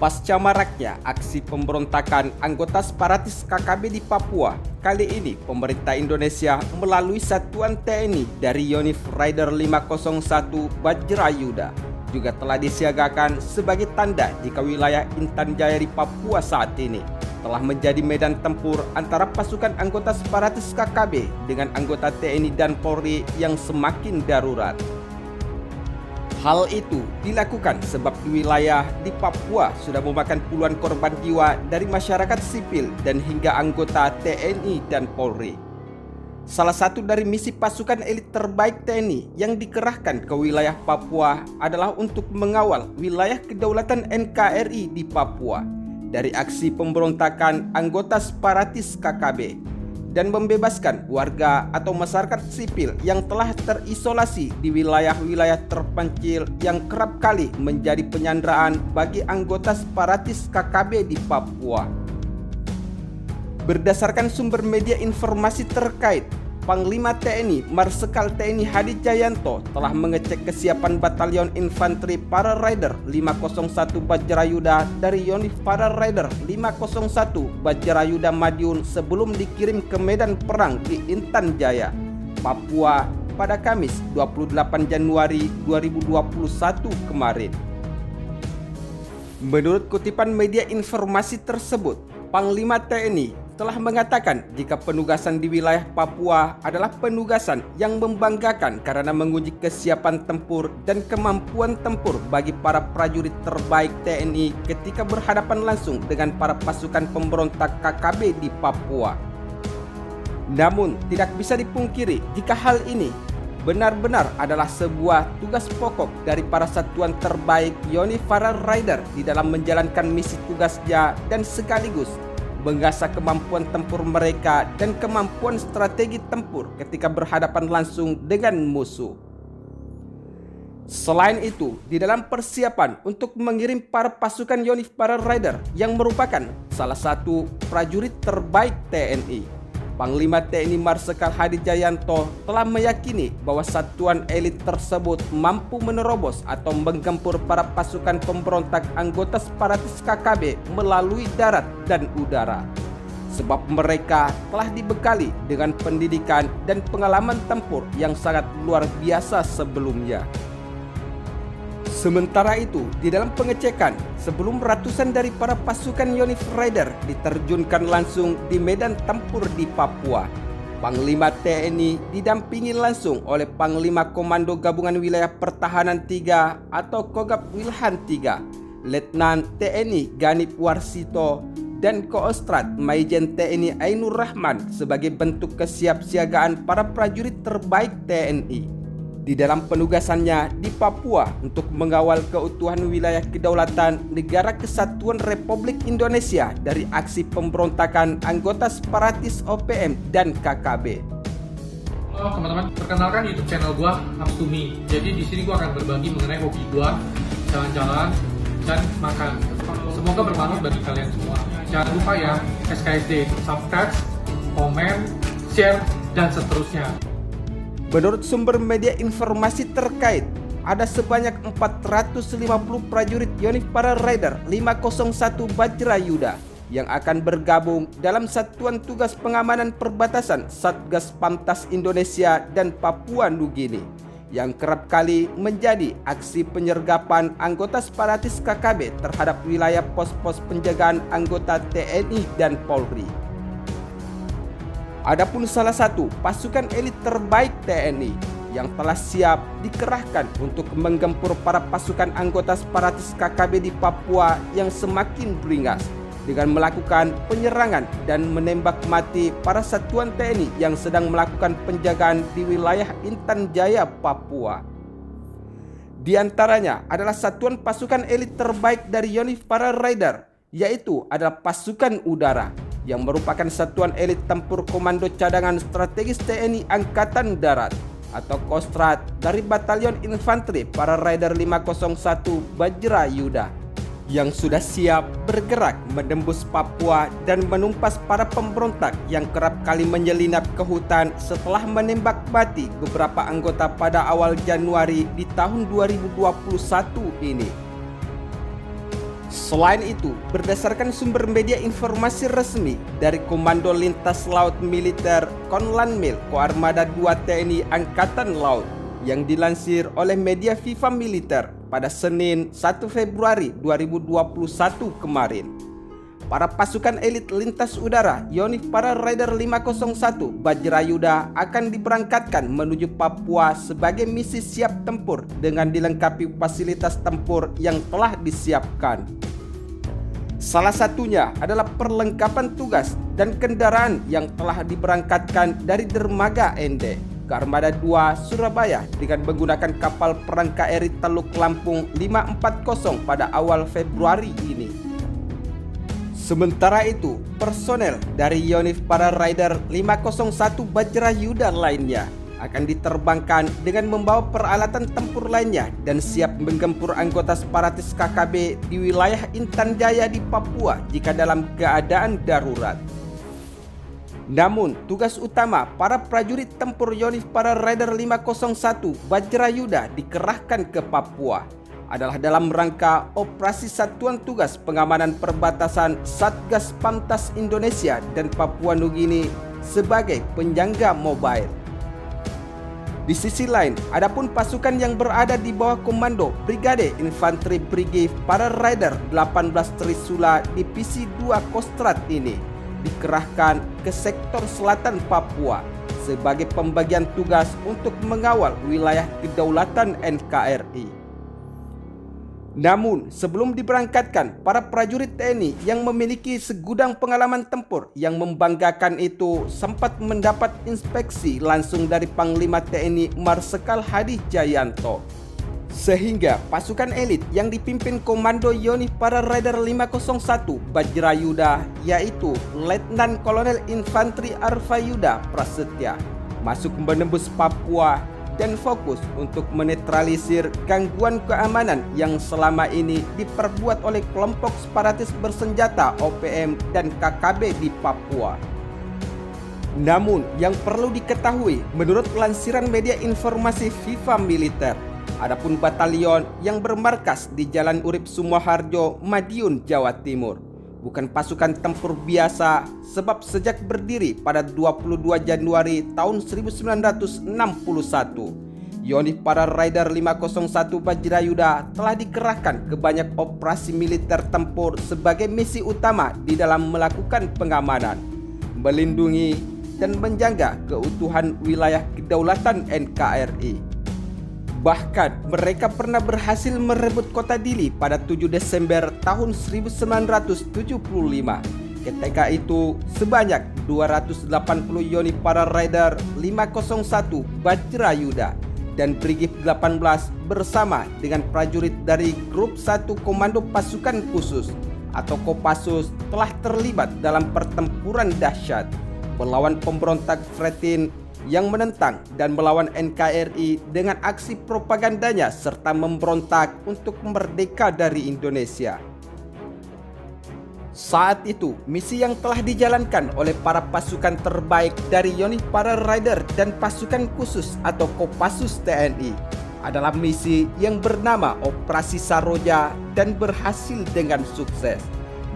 Pasca maraknya aksi pemberontakan anggota separatis KKB di Papua, kali ini pemerintah Indonesia melalui satuan TNI dari Yonif Rider 501 Bajrayuda juga telah disiagakan sebagai tanda jika wilayah Intan Jaya di Papua saat ini telah menjadi medan tempur antara pasukan anggota separatis KKB dengan anggota TNI dan Polri yang semakin darurat. Hal itu dilakukan sebab di wilayah di Papua sudah memakan puluhan korban jiwa dari masyarakat sipil dan hingga anggota TNI dan Polri. Salah satu dari misi pasukan elit terbaik TNI yang dikerahkan ke wilayah Papua adalah untuk mengawal wilayah kedaulatan NKRI di Papua dari aksi pemberontakan anggota separatis KKB dan membebaskan warga atau masyarakat sipil yang telah terisolasi di wilayah-wilayah terpencil yang kerap kali menjadi penyanderaan bagi anggota separatis KKB di Papua. Berdasarkan sumber media informasi terkait, Panglima TNI Marsikal TNI Hadi Jayanto telah mengecek kesiapan Batalion Infanteri Para Rider 501 Bajrayuda dari Yonif Para Rider 501 Bajrayuda Madiun sebelum dikirim ke medan perang di Intan Jaya, Papua pada Kamis 28 Januari 2021 kemarin. Menurut kutipan media informasi tersebut, Panglima TNI telah mengatakan jika penugasan di wilayah Papua adalah penugasan yang membanggakan karena menguji kesiapan tempur dan kemampuan tempur bagi para prajurit terbaik TNI ketika berhadapan langsung dengan para pasukan pemberontak KKB di Papua. Namun, tidak bisa dipungkiri jika hal ini benar-benar adalah sebuah tugas pokok dari para satuan terbaik Yonif Para Rider di dalam menjalankan misi tugasnya dan sekaligus mengasah kemampuan tempur mereka dan kemampuan strategi tempur ketika berhadapan langsung dengan musuh. Selain itu, di dalam persiapan untuk mengirim para pasukan Yonif Para Rider yang merupakan salah satu prajurit terbaik TNI, Panglima TNI Marsikal Hadi Jayanto telah meyakini bahwa satuan elit tersebut mampu menerobos atau menggempur para pasukan pemberontak anggota separatis KKB melalui darat dan udara. Sebab mereka telah dibekali dengan pendidikan dan pengalaman tempur yang sangat luar biasa sebelumnya. Sementara itu, di dalam pengecekan, sebelum ratusan dari para pasukan Yonif Rider diterjunkan langsung di medan tempur di Papua, Panglima TNI didampingi langsung oleh Panglima Komando Gabungan Wilayah Pertahanan 3 atau Kogab Wilhan 3, Letnan TNI Ganip Warsito, dan Koostrat Maijen TNI Ainur Rahman sebagai bentuk kesiapsiagaan para prajurit terbaik TNI di dalam penugasannya di Papua untuk mengawal keutuhan wilayah kedaulatan Negara Kesatuan Republik Indonesia dari aksi pemberontakan anggota separatis OPM dan KKB. Halo teman-teman, perkenalkan YouTube channel gua Ups to Me. Jadi di sini gua akan berbagi mengenai hobi gua, jalan-jalan dan makan. Semoga bermanfaat bagi kalian semua. Jangan lupa ya, SKSD, subscribe, komen, share, dan seterusnya. Menurut sumber media informasi terkait, ada sebanyak 450 prajurit Yonif Para Rider 501 Bajrayuda yang akan bergabung dalam Satuan Tugas Pengamanan Perbatasan Satgas Pamtas Indonesia dan Papua Nugini yang kerap kali menjadi aksi penyergapan anggota separatis KKB terhadap wilayah pos-pos penjagaan anggota TNI dan Polri. Adapun salah satu pasukan elit terbaik TNI yang telah siap dikerahkan untuk menggempur para pasukan anggota separatis KKB di Papua yang semakin beringas dengan melakukan penyerangan dan menembak mati para satuan TNI yang sedang melakukan penjagaan di wilayah Intan Jaya, Papua. Di antaranya adalah satuan pasukan elit terbaik dari Yonif Para Rider, yaitu adalah pasukan udara, yang merupakan satuan elit tempur komando cadangan strategis TNI Angkatan Darat atau Koostrat dari Batalion Infanteri Para Rider 501 Bajrayuda yang sudah siap bergerak menembus Papua dan menumpas para pemberontak yang kerap kali menyelinap ke hutan setelah menembak mati beberapa anggota pada awal Januari di tahun 2021 ini. Selain itu, berdasarkan sumber media informasi resmi dari Komando Lintas Laut Militer Konlanmil Koarmada II TNI Angkatan Laut yang dilansir oleh media FIFA Militer pada Senin 1 Februari 2021 kemarin. Para pasukan elit lintas udara Yonif Para Raider 501 Bajrayuda akan diberangkatkan menuju Papua sebagai misi siap tempur dengan dilengkapi fasilitas tempur yang telah disiapkan. Salah satunya adalah perlengkapan tugas dan kendaraan yang telah diberangkatkan dari dermaga Ende ke Armada II Surabaya dengan menggunakan kapal perang KRI Teluk Lampung 540 pada awal Februari ini. Sementara itu, personel dari Yonif Para Raider 501 Bajrayuda lainnya akan diterbangkan dengan membawa peralatan tempur lainnya dan siap menggempur anggota separatis KKB di wilayah Intan Jaya di Papua jika dalam keadaan darurat. Namun, tugas utama para prajurit tempur Yonif Para Raider 501 Bajrayuda dikerahkan ke Papua adalah dalam rangka Operasi Satuan Tugas Pengamanan Perbatasan Satgas Pamtas Indonesia dan Papua Nugini sebagai penjaga mobile. Di sisi lain, adapun pasukan yang berada di bawah komando Brigade Infanteri Brigif Para Raider 18 Trisula Divisi 2 Kostrad ini dikerahkan ke sektor selatan Papua sebagai pembagian tugas untuk mengawal wilayah kedaulatan NKRI. Namun, sebelum diberangkatkan, para prajurit TNI yang memiliki segudang pengalaman tempur yang membanggakan itu sempat mendapat inspeksi langsung dari Panglima TNI Marsikal Hadi Jayanto. Sehingga pasukan elit yang dipimpin Komando Yonif Para Raider 501 Bajrayuda, yaitu Letnan Kolonel Infanteri Arfayuda Prasetya, masuk menembus Papua dan fokus untuk menetralisir gangguan keamanan yang selama ini diperbuat oleh kelompok separatis bersenjata OPM dan KKB di Papua. Namun, yang perlu diketahui menurut lansiran media informasi FIFA Militer, adapun batalion yang bermarkas di Jalan Urip Sumoharjo, Madiun, Jawa Timur, bukan pasukan tempur biasa sebab sejak berdiri pada 22 Januari tahun 1961, Yonif Para Raider 501 Bajrayuda telah dikerahkan ke banyak operasi militer tempur sebagai misi utama di dalam melakukan pengamanan, melindungi, dan menjaga keutuhan wilayah kedaulatan NKRI. Bahkan mereka pernah berhasil merebut kota Dili pada 7 Desember tahun 1975. Ketika itu sebanyak 280 Yonif Para Raider 501 Bajrayuda dan Brigif 18 bersama dengan prajurit dari Grup 1 Komando Pasukan Khusus atau Kopassus telah terlibat dalam pertempuran dahsyat melawan pemberontak Fretin yang menentang dan melawan NKRI dengan aksi propagandanya serta memberontak untuk merdeka dari Indonesia. Saat itu, misi yang telah dijalankan oleh para pasukan terbaik dari Yonif Para Raider dan pasukan khusus atau Kopassus TNI adalah misi yang bernama Operasi Saroja dan berhasil dengan sukses.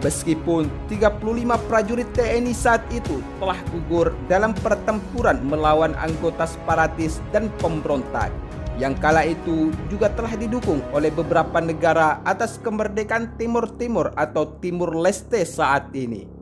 Meskipun 35 prajurit TNI saat itu telah gugur dalam pertempuran melawan anggota separatis dan pemberontak yang kala itu juga telah didukung oleh beberapa negara atas kemerdekaan Timur Timur atau Timur Leste saat ini.